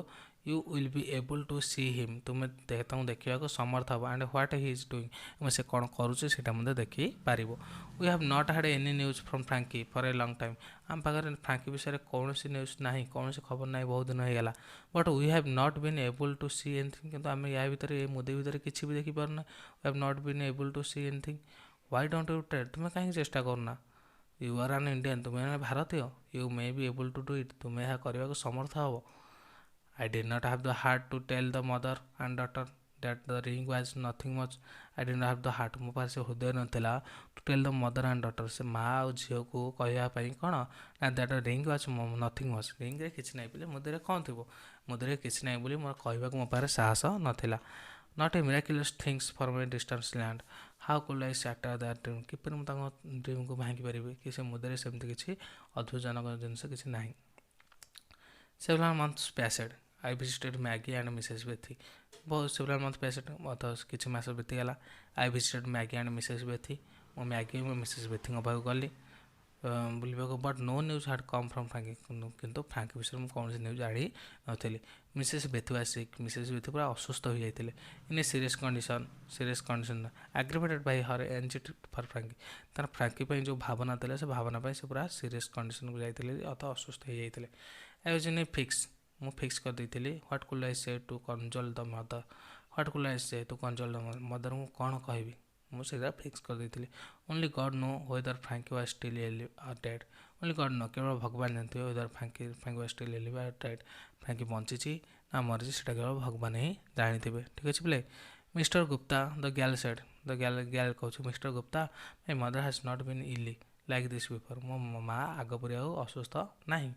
you will be able to see him ତୁମେ ତାଙ୍କୁ ଦେଖିବାକୁ ସମର୍ଥ ହେବ and what he is doing ଏବଂ ସେ କ'ଣ କରୁଛି ସେଇଟା ମଧ୍ୟ ଦେଖିପାରିବ we have not had any news from Frankie for a long time ଆମ ପାଖରେ ଫ୍ରାଙ୍କି ବିଷୟରେ କୌଣସି ନ୍ୟୁଜ୍ ନାହିଁ କୌଣସି ଖବର ନାହିଁ ବହୁତ ଦିନ ହେଇଗଲା but we have not been able to see anything କିନ୍ତୁ ଆମେ ୟା ଭିତରେ ଏ ମୁଦି ଭିତରେ କିଛି ବି ଦେଖିପାରୁନା we have not been able to see anything why don't you try ତୁମେ କାହିଁକି ଚେଷ୍ଟା କରୁନା ୟୁ ଆର୍ ଆନ୍ ଇଣ୍ଡିଆନ୍ ତୁମେ ଭାରତୀୟ you may be able to do it ତୁମେ ଏହା କରିବାକୁ ସମର୍ଥ ହେବ I did not have the heart to tell the mother and daughter that the ring was nothing much. I didn't have the heart. ମୋ ପାଖରେ ସେ ହୃଦୟ ନଥିଲା to tell the mother and daughter. ସେ ମା ଆଉ ଝିଅକୁ କହିବା ପାଇଁ କ'ଣ ନା that the ring was nothing much. ରିଙ୍ଗରେ କିଛି ନାହିଁ ବୋଲି ମୋ ଦେହରେ କ'ଣ ଥିବ, ମୋ ଦେହରେ କିଛି ନାହିଁ ବୋଲି ମୋର କହିବାକୁ ମୋ ପାଖରେ ସାହସ ନଥିଲା। Not a miraculous things for my distant land. How could I shatter that dream? କିପରି ମୁଁ ତାଙ୍କ ଡ୍ରିମ୍କୁ ଭାଙ୍ଗି ପାରିବି କି ସେ ମୋ ଦେହରେ ସେମିତି କିଛି ଅଦ୍ଭୁତଜନକ ଜିନିଷ କିଛି ନାହିଁ। Several months passed. I visited Maggie and Mrs. Bethy. बहुत several months passed. କିଛି ମାସ ବିତିଗଲା। I visited Maggie and Mrs. Bethy. ମୁଁ ମ୍ୟାଗି ଓ ମିସେସ୍ ବେଥିଙ୍କ ପାଖକୁ ଗଲି ବୁଲିବାକୁ। But no news had come from Frankie. କିନ୍ତୁ ଫ୍ରାଙ୍କି ବିଷୟରେ ମୁଁ କୌଣସି ନ୍ୟୁଜ୍ ଜାଣି ନଥିଲି। Mrs Bethy was sick. Mrs Bethy ପୁରା ଅସୁସ୍ଥ ହୋଇଯାଇଥିଲେ। In a serious condition aggravated by her anxiety for Frankie. ତାର ଫ୍ରାଙ୍କି ପାଇଁ ଯେଉଁ ଭାବନା ଥିଲା ସେ ଭାବନା ପାଇଁ ସେ ପୁରା ସିରିୟସ୍ କଣ୍ଡିସନ୍କୁ ଯାଇଥିଲେ, ଅର୍ଥାତ୍ ଅସୁସ୍ଥ ହୋଇଯାଇଥିଲେ। I was in a fix. ମୁଁ ଫିକ୍ସ କରିଦେଇଥିଲି। What could I say to console the mother. What could I say to console the mother. ମୁଁ କ'ଣ କହିବି, ମୁଁ ସେଇଟା ଫିକ୍ସ କରିଦେଇଥିଲି। Only God knows whether Frankie was still alive or dead. Only God knows, କେବଳ ଭଗବାନ ଜାଣିଥିବେ whether Frankie was still alive or dead. Frankie ବଞ୍ଚିଛି ନା ମରିଛି ସେଇଟା କେବଳ ଭଗବାନ ହିଁ ଜାଣିଥିବେ। ଠିକ୍ ଅଛି ପିଲେ। Mister Gupta the girl said. The girl କହୁଛି Mister Gupta my mother has not been ill like this before. ମୋ ମା ଆଗ ପରି ଆଉ ଅସୁସ୍ଥ ନାହିଁ।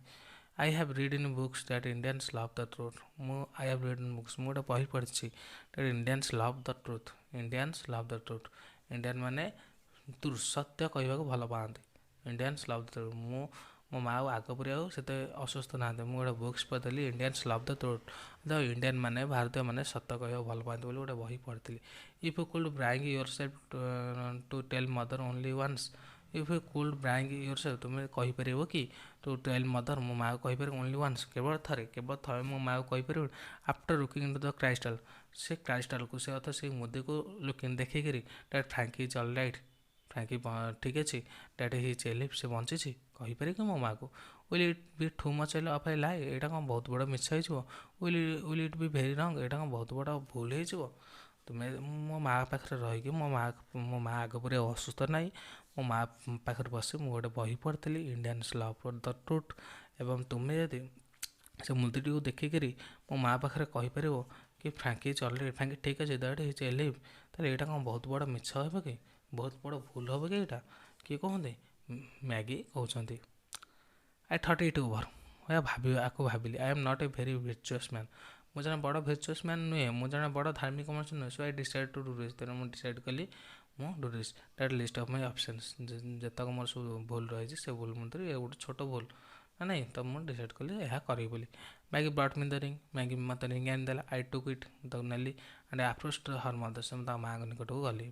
I have read in books that Indians love the truth. I have read in books. ମୁଁ ଗୋଟେ ବହି ପଢ଼ିଛି that Indians love the truth. Indians love the truth. Indian ମାନେ ସତ୍ୟ କହିବାକୁ ଭଲ ପାଆନ୍ତି। ଇଣ୍ଡିଆନ୍ସ ଲଭ୍ ଦ ଟ୍ରୁଥ୍। ମୋ ମା ଆଉ ଆଗ ପରି ଆଉ ସେତେ ଅସୁସ୍ଥ ନାହାନ୍ତି। ମୁଁ ଗୋଟେ ବୁକ୍ସ ପଢ଼ିଥିଲି ଇଣ୍ଡିଆନ୍ସ ଲଭ୍ ଦ ଟ୍ରୁଥ୍। ଇଣ୍ଡିଆନ୍ ମାନେ ଭାରତୀୟ ମାନେ ସତ୍ୟ କହିବାକୁ ଭଲ ପାଆନ୍ତି ବୋଲି ଗୋଟେ ବହି ପଢ଼ିଥିଲି। If you could bring yourself to tell mother only once. If you could bring yourself, ତୁମେ କହିପାରିବ କି ଟୁ ଟେଲ୍ ମଦର, ମୋ ମାଆକୁ କହିପାରିବ ଓନ୍ଲି ୱାନ୍ସ, କେବଳ ଥରେ ମୋ ମାଆକୁ କହିପାରିବ। After looking into the crystal, ସେ କ୍ରାଇଷ୍ଟାଲକୁ ସେ ଅର୍ଥ ସେ ମୁଦିକୁ ଦେଖିକିରି that Frankie is all right, Frankie ଠିକ୍ ଅଛି, ଡ୍ୟାଟ୍ ହି ଇଜ୍ ଏଲିଭ୍, ସେ ବଞ୍ଚିଛି, କହିପାରିବ କି ମୋ ମାଆକୁ। Will it B too much of a lie, ଏଇଟା କ'ଣ ବହୁତ ବଡ଼ ମିଛ ହେଇଯିବ। ୱିଲ୍ ଇଟ୍ ବି ଭେରି ରଙ୍ଗ, ଏଇଟା କ'ଣ ବହୁତ ବଡ଼ ଭୁଲ ହେଇଯିବ। ତୁମେ ମୋ ମାଆ ପାଖରେ ରହିକି ମୋ ମାଆ ଆଗ ପରି ଅସୁସ୍ଥ ନାହିଁ। ମୋ ମାଆ ପାଖରେ ବସି ମୁଁ ଗୋଟେ ବହି ପଢ଼ିଥିଲି ଇଣ୍ଡିଆନ୍ସ ଲଭ୍ ଦ ଟ୍ରୁଥ୍। ଏବଂ ତୁମେ ଯଦି ସେ ମୁଦିଟିକୁ ଦେଖିକିରି ମୋ ମାଆ ପାଖରେ କହିପାରିବ କି ଫ୍ରାଙ୍କି ଇଜ୍ ଅଲରେଡି, ଫ୍ରାଙ୍କି ଠିକ୍ ଅଛି, ଦ୍ୟାଟ୍ ଇଜ୍ ଏଲିଭ୍, ତାହେଲେ ଏଇଟା କ'ଣ ବହୁତ ବଡ଼ ମିଛ ହେବ କି, ବହୁତ ବଡ଼ ଭୁଲ ହେବ କି ଏଇଟା? କିଏ କହନ୍ତି? ମ୍ୟାଗି କହୁଛନ୍ତି। I thought it over. ଆକୁ ଭାବିଲି। I am not a very virtuous man. ମୁଁ ଜଣେ ବଡ଼ ଭିର୍ଚୁଅସ୍ ମ୍ୟାନ୍ ନୁହେଁ, ମୁଁ ଜଣେ ବଡ଼ ଧାର୍ମିକ ମଣିଷ ନୁହେଁ। So I decided to do this. ତେଣୁ ମୁଁ ଡିସାଇଡ୍ କଲି ମୁଁ do this. That list of my options. ଯେତକ ମୋର ସବୁ ଭୁଲ ରହିଛି ସେ ଭୁଲ ମଧ୍ୟରୁ ଏ ଗୋଟେ ଛୋଟ ଭୁଲ ନା ନାହିଁ, ତ ମୁଁ ଡିସାଇଡ୍ କଲି ଏହା କରିବି ବୋଲି। ମ୍ୟାଗି ବ୍ରଟ୍ ମି ଦ ରିଙ୍ଗ। ମ୍ୟାଗି ମୋତେ ରିଙ୍ଗ ଆଣିଦେଲା। ଆଇ ଟୁକ୍ ଇଟ୍, ତାକୁ ନେଲି ଆଣ୍ଡ ଆପ୍ରୋଚ୍ଡ ହର୍ ମଦର। ସେ ତାଙ୍କ ମାଆଙ୍କ ନିକଟକୁ ଗଲି,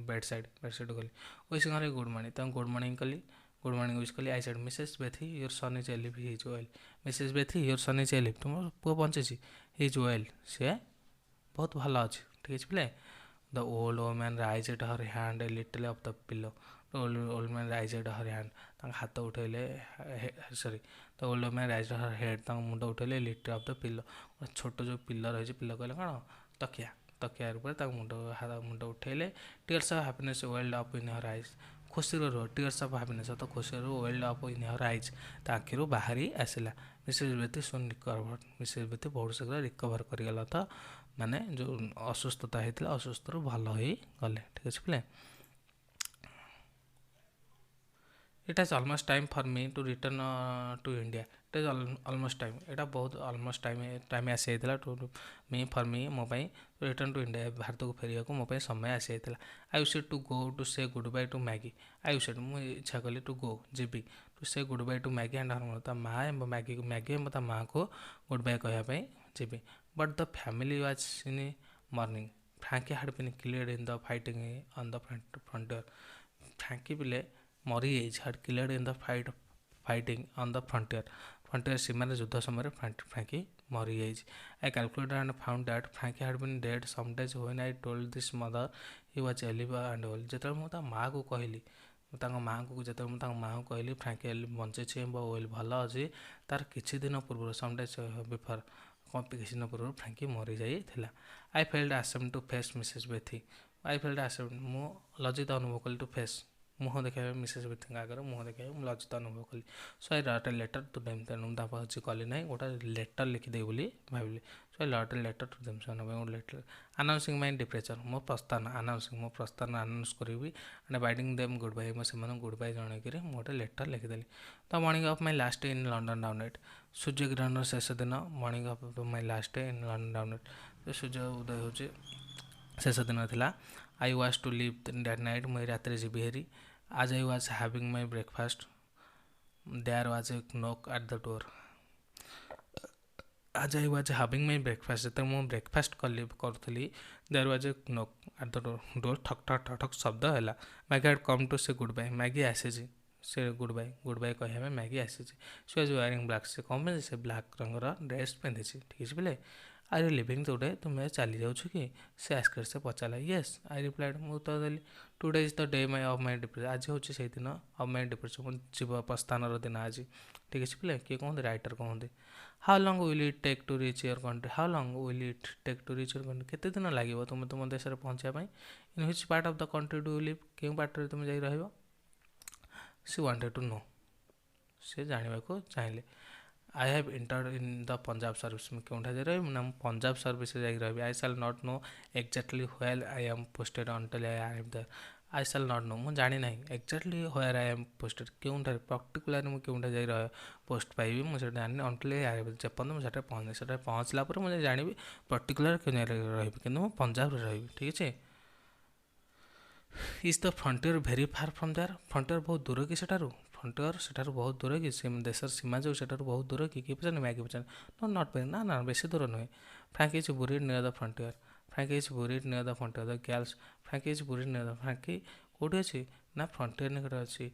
ବେଡ଼୍ସାଇଡ଼୍ ଗଲି। ୱିଶିଂ ହର୍ ଗୁଡ଼୍ ମର୍ଣ୍ଣିଂ, ତାଙ୍କୁ ଗୁଡ଼୍ ମର୍ଣ୍ଣିଂ କଲି, ଗୁଡ଼୍ ମର୍ଣ୍ଣିଂ ୱିଶ୍ କଲି। I said Mrs Bethy your son is alive, he is well. Mrs Bethy your son is alive, ତୁମ ପୁଅ ବଞ୍ଚିଛି, ହି ଇଜ୍ ୱେଲ୍, ସେ ବହୁତ ଭଲ ଅଛି। ଠିକ୍ ଅଛି ପିଲେ। The old woman raised her hand a little of the pillow. Old man raised her hand, ତାଙ୍କ ହାତ ଉଠାଇଲେ, the old man raised her head, ତାଙ୍କ ମୁଣ୍ଡ ଉଠାଇଲେ ଲିଟଲ୍ ଅଫ୍ ଦ ପିଲୋ। ଛୋଟ ଯେଉଁ ପିଲୋ ରହିଛି, ପିଲୋ କହିଲେ କ'ଣ, ତକିଆ ଉପରେ ତାଙ୍କ ମୁଣ୍ଡ ଉଠାଇଲେ। Tears of happiness welled up in her eyes, ଖୁସିର ରୁହ, ଟିୟର୍ସ ଅଫ୍ ହାପିନେସ୍ ତ ଖୁସିରୁ welled up in her eyes, ତା ଆଖିରୁ ବାହାରି ଆସିଲା। Mrs Bethy soon recovered, Mrs Bethy ବହୁତ ଶୀଘ୍ର ରିକଭର୍ କରିଗଲା, ତ ମାନେ ଯେଉଁ ଅସୁସ୍ଥତା ହେଇଥିଲା ଅସୁସ୍ଥରୁ ଭଲ ହେଇଗଲେ। ଠିକ୍ ଅଛି ପିଲେ। It has almost time for me to return to India. It is almost time, ଏଇଟା ବହୁତ ଅଲମୋଷ୍ଟ ଟାଇମ୍ ଆସିଯାଇଥିଲା ଫର୍ ମି, ମୋ ପାଇଁ ରିଟର୍ନ ଟୁ ଇଣ୍ଡିଆ, ଭାରତକୁ ଫେରିବାକୁ ମୋ ପାଇଁ ସମୟ ଆସିଯାଇଥିଲା। I wished to go to say goodbye to Maggie. I wished, ମୁଁ ଇଚ୍ଛା କଲି ଟୁ ଗୋ, ଯିବି, to say goodbye to Maggie and her mother, ତା ମାଆ ଏବଂ ମ୍ୟାଗି ଏବଂ ତା ମାଆକୁ ଗୁଡ୍ ବାଇ କହିବା ପାଇଁ ଯିବି। But the family was in mourning. Frankie had been killed in the fighting on the frontier. Frankie ପିଲେ ମରିଯାଇଛି, had killed in the fighting on the frontier ସୀମାରେ ଯୁଦ୍ଧ ସମୟରେ ଫ୍ରାଙ୍କି ମରିଯାଇଛି। I calculated and found that Frankie had been dead some days when I told this mother he was alive and well. ଯେତେବେଳେ ମୁଁ ତା ମାଆକୁ କହିଲି, ଯେତେବେଳେ ମୁଁ ତାଙ୍କ ମାଆକୁ କହିଲି ଫ୍ରାଙ୍କି ବଞ୍ଚିଛି ଏବଂ ୱେଲ୍ ଭଲ ଅଛି, ତାର କିଛି ଦିନ ପୂର୍ବରୁ ସମ୍ ଡେଜ୍ ବିଫୋର୍, କିଛି ଦିନ ପୂର୍ବରୁ ଫ୍ରାଙ୍କି ମରିଯାଇଥିଲା। I felt ashamed to face Mrs Bethy. ମୁଁ ଲଜ୍ଜିତ ଅନୁଭବ କଲି ଟୁ ଫେସ୍, ମୁହଁ ଦେଖାଇବା ମିସେସ୍ ବିଥିଙ୍କ ଆଗରେ ମୁହଁ ଦେଖାଇବା ମୁଁ ଲଜ୍ଜିତ ଅନୁଭବ କଲି। So I rot A letter two them. ତେଣୁ ମୁଁ ତାକୁ କିଛି କଲି ନାହିଁ, ଗୋଟେ ଲେଟର୍ ଲେଖିଦେବି ବୋଲି ଭାବିଲି। So I rot A letter two them. ସେମାନଙ୍କ ପାଇଁ ଗୋଟେ ଲେଟର୍ ଆନାଉନ୍ସିଂ ମାଇ ଡିପ୍ରେଚର୍, ମୋ ପ୍ରସ୍ଥାନ ଆନାଉନ୍ସିଂ, ମୋ ପ୍ରସ୍ଥାନ ଆନାଉନ୍ସ କରିବି and bidding them goodbye, ମୁଁ ସେମାନଙ୍କୁ ଗୁଡ୍ ବାଇ ଜଣାଇକରି ମୁଁ ଗୋଟେ ଲେଟର୍ ଲେଖିଦେଲି। The morning of my last day in London dawned, ସୂର୍ଯ୍ୟଗ୍ରହଣର ଶେଷ ଦିନ, morning of my last day in London dawned, ସୂର୍ଯ୍ୟ ଉଦୟ ହେଉଛି ଶେଷ ଦିନ ଥିଲା। I was to leave that night, ମୁଁ ଏଇ ରାତିରେ ଯିବି ହେରି। As I was having my breakfast there was a knock at the door. As I was having my breakfast, ଯେତେବେଳେ ମୁଁ ବ୍ରେକଫାଷ୍ଟ କରୁଥିଲି, there was a knock at the door, door ଠକ୍ ଠକ୍ ଠକ୍ ଠକ୍ ଶବ୍ଦ ହେଲା। Maggie had come to say goodbye, Maggie ଆସିଛି ସେ ଗୁଡ୍ ବାଇ କହିବା ପାଇଁ ମ୍ୟାଗି ଆସିଛି। ସେ ୱାଜ୍ ୱେୟାରିଂ ବ୍ଲାକ୍, ସେ କ'ଣ ପିନ୍ଧିଛି, ସେ ବ୍ଲାକ୍ ରଙ୍ଗର ଡ୍ରେସ୍ ପିନ୍ଧିଛି। ଠିକ୍ ଅଛି ପିଲେ। ଆର୍ ୟୁ ଲିଭିଂ ଟୁଡେ, ତୁମେ ଚାଲି ଯାଉଛୁ କି? ସେ ଆସ୍କଡ୍, ସେ ପଚାରିଲା। ୟେସ୍ ଆଇ ରିପ୍ଲାଏଡ୍, ମୁଁ ଉତ୍ତର ଦେଲି। Today is the day of my depression, ଆଜି ହେଉଛି ସେଇ ଦିନ ଅଫ୍ ମାଇ ଡିପ୍ରେସନ୍, ମୋ ଜୀବ ପ୍ରସ୍ଥାନର ଦିନ ଆଜି। ଠିକ୍ ଅଛି ପିଲେ। କିଏ କୁହନ୍ତି? ରାଇଟର୍ କୁହନ୍ତି। How long will it take to reach your country, how long will it take to reach your country, କେତେ ଦିନ ଲାଗିବ ତୁମ ଦେଶରେ ପହଞ୍ଚିବା ପାଇଁ? In which part of the country do you live, କେଉଁ ପାର୍ଟରେ ତୁମେ ଯାଇ ରହିବ? ସି ୱାଣ୍ଟେଡ୍ ଟୁ ନୋ, ସେ ଜାଣିବାକୁ ଚାହିଁଲେ। I have entered in the Punjab service, ମୁଁ କେଉଁଠାରେ ଯାଇ ରହିବି ନା ମୁଁ ପଞ୍ଜାବ ସର୍ଭିସରେ ଯାଇକି ରହିବି। I shall not know exactly where I am posted until I am there, I shall not know, ମୁଁ ଜାଣିନାହିଁ exactly where I am posted, କେଉଁଠାରେ ପର୍ଟିକୁଲାର ମୁଁ କେଉଁଠାରେ ଯାଇ ପୋଷ୍ଟ ପାଇବି ମୁଁ ସେଟା ଜାଣିନି, ଅନ୍ଟିଲ୍ ଆଇ ଯେପର୍ଯ୍ୟନ୍ତ ମୁଁ ସେଠାରେ ପହଞ୍ଚିନି। ସେଠାରେ ପହଞ୍ଚିଲା ପରେ ମୁଁ ଜାଣିବି ପର୍ଟିକୁଲାର କେଉଁ ଜାଗାରେ ରହିବି, କିନ୍ତୁ ମୁଁ ପଞ୍ଜାବରେ ରହିବି। ଠିକ୍ ଅଛି। Is the frontier very far from there, frontier ବହୁତ ଦୂର କି ସେଠାରୁ, ଫ୍ରଣ୍ଟିୟର ସେଠାରୁ ବହୁତ ଦୂର କି, ସେ ଦେଶର ସୀମା ଯେଉଁ ସେଠାରୁ ବହୁତ ଦୂର କି? କିଏ ପଚାରିଲେ? ମ୍ୟାଗି ପଚାରିଲେ। ନୋ ନଟ୍ ଭେରି, ନା ବେଶୀ ଦୂର ନୁହେଁ। Frankie is buried near the frontier, Frankie is buried near the frontier, the gal's, Frankie is buried near the, Frankie କେଉଁଠି ଅଛି ନା ଫ୍ରଣ୍ଟିୟର ନିକଟରେ ଅଛି।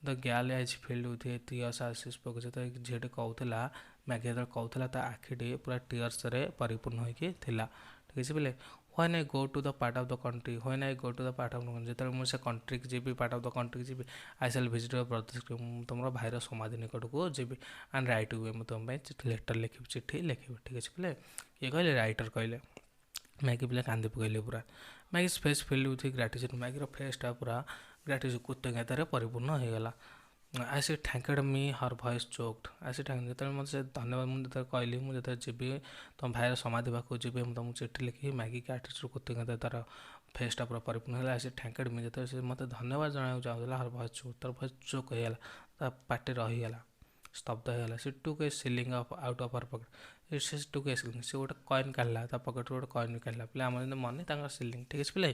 The gal eyes filled with tears as she spoke, ଯେତେବେଳେ ଝିଅଟି କହୁଥିଲା, ମ୍ୟାଗି ଯେତେବେଳେ କହୁଥିଲା ତା ଆଖିଟି ପୁରା ଟିୟର୍ସରେ ପରିପୂର୍ଣ୍ଣ ହୋଇକି ଥିଲା। ଠିକ୍ ଅଛି ପିଲେ। When I go to the part of the country, when I go to the part of the country, ଯେତେବେଳେ ମୁଁ ସେ କଣ୍ଟ୍ରିକି ଯିବି, ପାର୍ଟ ଅଫ୍ ଦ କଣ୍ଟ୍ରିକି ଯିବି, I shawl visit your brothers, ମୁଁ ତୁମର ଭାଇର ସମାଧି ନିକଟକୁ ଯିବି। ଆଣ୍ଡ ରାଇଟ୍ ୱେ, ମୁଁ ତୁମ ପାଇଁ ଲେଟର୍ ଲେଖିବି, ଚିଠି ଲେଖିବି। ଠିକ୍ ଅଛି ପିଲେ। ଇଏ କହିଲେ, ରାଇଟର୍ କହିଲେ। ମ୍ୟାଗି ପିଲା କାନ୍ଦି ପକାଇଲେ ପୁରା। ମ୍ୟାଗି's ଫେସ୍ ଫିଲ୍ଡ ୱିଥ୍ ଗ୍ରାଟିଚ୍ୟୁଡ୍, ମ୍ୟାଗିର ଫେସ୍ଟା ପୁରା ଗ୍ରାଟିଚ୍ୟୁଡ୍, କୃତଜ୍ଞତାରେ ପରିପୂର୍ଣ୍ଣ ହୋଇଗଲା। ଆଇ ସି ଥ୍ୟାଙ୍କଡ୍ ମି, ହର୍ ଭଏସ୍ ଚୋକ୍ଡ, ଆଇ ସି ଥ୍ୟାଙ୍କ, ଯେତେବେଳେ ମୋତେ ସେ ଧନ୍ୟବାଦ ମୁଁ ଯେତେବେଳେ କହିଲି, ମୁଁ ଯେତେବେଳେ ଯିବି ତମ ଭାଇର ସମାଧି ପାଖକୁ ଯିବି, ମୁଁ ତମକୁ ଚିଠି ଲେଖିବି, ମ୍ୟାଗିକି ଆଟିଚ୍ୟୁଡ୍ କୃତଜ୍ଞତା ତାର ଫେସ୍ଟା ପୁରା ପରିପୂର୍ଣ୍ଣ ହେଲା। ଆଇ ସି ଥ୍ୟାଙ୍କଡ୍ ମି, ଯେତେବେଳେ ସେ ମୋତେ ଧନ୍ୟବାଦ ଜଣାଇବାକୁ ଚାହୁଁଥିଲା, ହର୍ ଭଏସ୍ ଚୋକ୍, ତାର ଭଏସ୍ ଚୋକ୍ ହେଇଗଲା, ତା ପାଟି ରହିଗଲା, ସ୍ତବ୍ଧ ହେଇଗଲା। She took a shilling out of her pocket, she took a ceiling, ସେ ଗୋଟେ କଏନ୍ କାଢ଼ିଲା, ତା ପକେଟ୍ରୁ ଗୋଟେ କଏନ୍ କାଢ଼ିଲା। ପିଲା ଆମର ଯେମିତି ମନି, ତାଙ୍କର ସିଲିଂ। ଠିକ୍ ଅଛି ପିଲେ।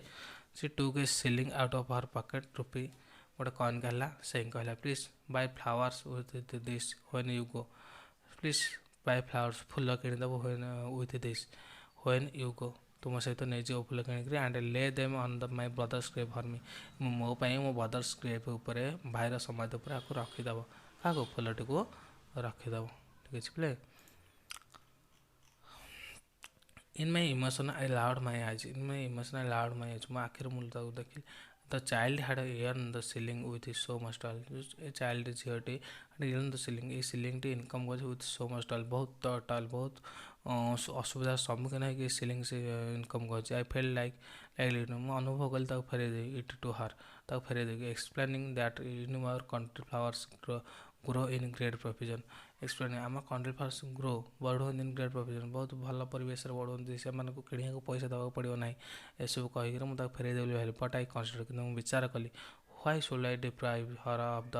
She took a shilling out of her pocket, rupee ଗୋଟେ କଏନ୍ କାଢ଼ିଲା। ସେ କହିଲା, please buy flowers with this when you go, please buy flowers, ଫୁଲ କିଣିଦେବ with this when you go, ତୁମ ସହିତ ନେଇଯିବ ଫୁଲ କିଣିକିରି। And lay them on the my brother's grave for me, ମୋ ପାଇଁ ମୋ ବ୍ରଦର୍ସ ଗ୍ରେଭ୍ ଉପରେ, ଭାଇର ସମାଧି ଉପରେ ଆକୁ ରଖିଦେବ। କାହାକୁ? ଫୁଲଟିକୁ ରଖିଦେବ। ଠିକ୍ ଅଛି ପିଲେ। In my emotion I lowered my eyes, in my emotion I lowered my eyes, ମୋ ଆଖିରେ ମୁଁ ତାକୁ ଦେଖିଲି। The child had earned the shilling with so much toil, a child ଝିଅଟି ଇୟର୍ନ ଦ ସିଲିଂ, ଏଇ ସିଲିଂଟି ଇନକମ୍ କରୁଛି ୱିଥ୍ ସୋ ମଚ୍ ଟଲ୍, ବହୁତ ଟଲ୍, ବହୁତ ଅସୁବିଧାର ସମ୍ମୁଖୀନ ହେଇକି ସିଲିଂ ସେ ଇନକମ୍ କରୁଛି। ଆଇ ଫିଲ୍ ଲାଇକ୍ ମୁଁ ଅନୁଭବ କଲି ତାକୁ ଫେରାଇ ଦେବି, ଇଟ୍ ଟୁ ହର୍, ତାକୁ ଫେରାଇ ଦେବି। Explaining that in our country flowers grow in great profusion, explaining ଆମ କଣ୍ଟ୍ରି ଫ୍ଲାୱାର୍ସ ଗ୍ରୋ ବଢ଼ୁଅନ୍ତି ଇନ୍ ଗ୍ରେଟ୍ ପ୍ରଫିଜନ୍, ବହୁତ ଭଲ ପରିବେଶରେ ବଢ଼ୁଅନ୍ତି, ସେମାନଙ୍କୁ କିଣିବାକୁ ପଇସା ଦେବାକୁ ପଡ଼ିବ ନାହିଁ। ଏସବୁ କହିକିରି ମୁଁ ତାକୁ ଫେରାଇ ଦେବି ବୋଲି ଭାବିଲି। ବଟ୍ ଆଇ କନସିଡର୍, କିନ୍ତୁ ମୁଁ ବିଚାର କଲି, why should I deprive her of the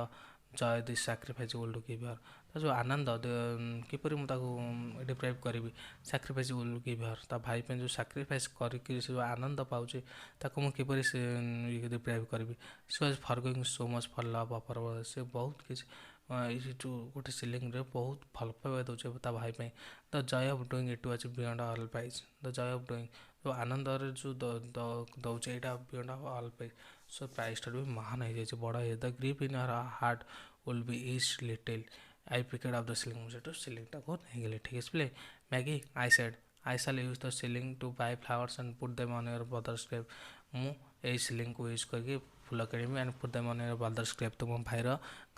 joy this sacrifice will to give her, ତା ଯେଉଁ ଆନନ୍ଦ, କିପରି ମୁଁ ତାକୁ ଡିପ୍ରାଇଭ୍ କରିବି, sacrifice will to give her, ତା ଭାଇ ପାଇଁ ଯେଉଁ ସାକ୍ରିଫାଇସ୍ କରିକି ସେ ଯେଉଁ ଆନନ୍ଦ ପାଉଛି, ତାକୁ ମୁଁ କିପରି ସେ ଡିପ୍ରାଇଭ୍ କରିବି। She was forgoing so much for love of her, ସେ ବହୁତ କିଛି ଏଇ ଯେଉଁ ଗୋଟେ ସିଲିଂରେ ବହୁତ ଭଲ ପାଇବା ଦେଉଛି ତା ଭାଇ ପାଇଁ। The joy of doing it was beyond all price, the joy of doing, ଯେଉଁ ଆନନ୍ଦରେ ଯେଉଁ ଦେଉଛି, ଏଇଟା beyond all price, so price ଠାରୁ ବି ମହାନ ହେଇଯାଇଛି, ବଡ଼ ହେଇ। The grief in her heart will be eased little, I picked of the shilling, ମୁଁ ସେଠୁ ସିଲିଂଟାକୁ ନେଇଗଲି। ଠିକ୍ ଅଛି ପିଲେ। Maggie I said, I shall use the shilling to buy flowers and put them on your brothers grave, ମୁଁ ଏଇ ସିଲିଂକୁ use କରିକି ଫୁଲ କିଣିବି। And put them on your brothers grave, ତୁମ ଭାଇର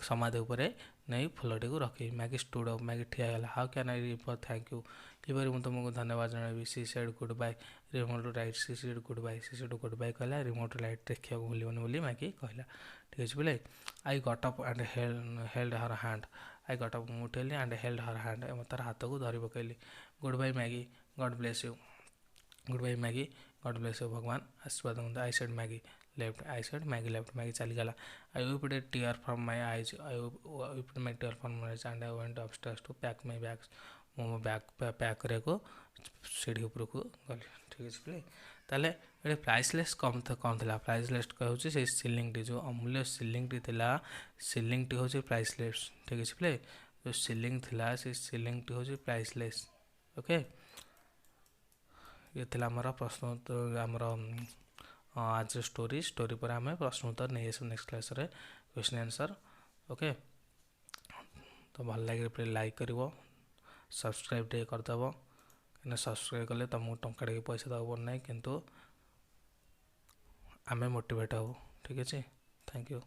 ସମାଧି ଉପରେ ନେଇ ଫୁଲଟିକୁ ରଖିବି। ମ୍ୟାଗି ଷ୍ଟୁଡ୍ ଅପ୍, ମ୍ୟାଗି ଠିଆ ହେଇଗଲା। How can I repay thank you, କିପରି ମୁଁ ତୁମକୁ ଧନ୍ୟବାଦ ଜଣାଇବି। She said goodbye remote right she said goodbye, she said goodbye कहला, रिमोट राइट देखा भूलबनी बोली मैगी कहला। ठीक अच्छे बोले I got up and held her hand, I got up ମୁଁ ଉଠେଇଲି एंड हेल्ड हर हैंड ତାର ହାତକୁ ଧରି ପକେଇଲି। Goodbye Maggie God bless you, goodbye Maggie God bless you भगवान आशीर्वाद करते। I said Maggie left, I said Maggie left, Maggie चलीगला। I wiped a tear from my eyes, I wiped my tear from my eyes and I went upstairs to pack my bags, ମୁଁ ମୋ bag pack କରିବାକୁ ସିଢ଼ି ଉପରକୁ ଗଲି। ଠିକ୍ ଅଛି ପିଲେ ତାହେଲେ ଏଠି ପ୍ରାଇସଲେସ୍ କ'ଣ ଥିଲା, ପ୍ରାଇସଲେସ୍ ହେଉଛି ସେଇ ସିଲିଂଟି, ଯେଉଁ ଅମୂଲ୍ୟ ସିଲିଂଟି ଥିଲା, ସିଲିଂଟି ହେଉଛି ପ୍ରାଇସଲେସ୍। ଠିକ୍ ଅଛି ପିଲେ ଯେଉଁ ସିଲିଂ ଥିଲା ସେଇ ସିଲିଂଟି ହେଉଛି ପ୍ରାଇସଲେସ୍। ଓକେ ଇଏ ଥିଲା ଆମର ପ୍ରଶ୍ନ ଆମର ଆଜ ଷ୍ଟୋରି ପରେ ଆମେ ପ୍ରଶ୍ନ ଉତ୍ତର ନେଇ ଆସିବୁ ନେକ୍ସଟ କ୍ଲାସ୍ରେ କ୍ୱେଶ୍ଚନ୍ ଆନ୍ସର୍। ଓକେ ତ ଭଲ ଲାଗିଲେ ଲାଇକ୍ କରିବ, ସବସ୍କ୍ରାଇବ୍ ଟିକେ କରିଦେବ, କାହିଁକିନା ସବସ୍କ୍ରାଇବ୍ କଲେ ତୁମକୁ ଟଙ୍କା ଟିକେ ପଇସା ଦେବାକୁ ପଡ଼ୁନାହିଁ, କିନ୍ତୁ ଆମେ ମୋଟିଭେଟ୍ ହେବୁ। ଠିକ୍ ଅଛି, ଥ୍ୟାଙ୍କ ୟୁ।